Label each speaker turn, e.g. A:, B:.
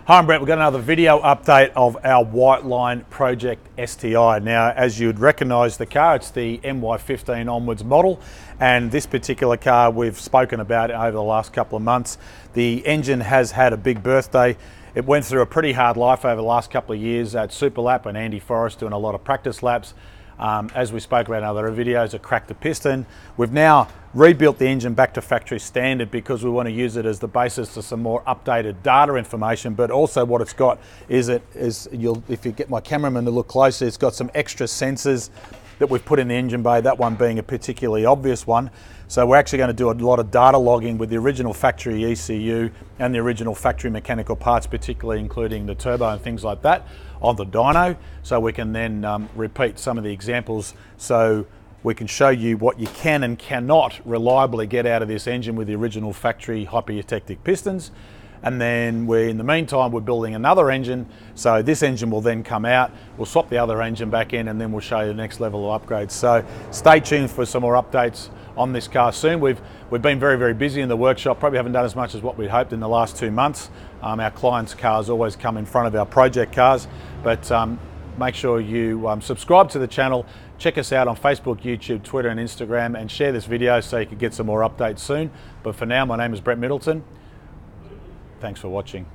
A: Hi, I'm Brett. We've got another video update of our WHITELINE Project STi. Now, as you'd recognise the car, it's the MY15 onwards model, and this particular car we've spoken about over the last couple of months. The engine has had a big birthday. It went through a pretty hard life over the last couple of years at Super Lap and Andy Forrest doing a lot of practice laps. As we spoke about in other videos, it cracked the piston. We've now rebuilt the engine back to factory standard because we want to use it as the basis to some more updated data information. But also what it's got is if you get my cameraman to look closer, it's got some extra sensors that we've put in the engine bay, that one being a particularly obvious one. So we're actually going to do a lot of data logging with the original factory ECU and the original factory mechanical parts, particularly including the turbo and things like that on the dyno, so we can then repeat some of the examples so we can show you what you can and cannot reliably get out of this engine with the original factory hyper-eutectic pistons. And then in the meantime, we're building another engine. So this engine will then come out, we'll swap the other engine back in, and then we'll show you the next level of upgrades. So stay tuned for some more updates on this car soon. We've been very, very busy in the workshop, probably haven't done as much as what we'd hoped in the last 2 months. Our clients' cars always come in front of our project cars, but make sure you subscribe to the channel, check us out on Facebook, YouTube, Twitter and Instagram, and share this video so you can get some more updates soon. But for now, my name is Brett Middleton. Thanks for watching.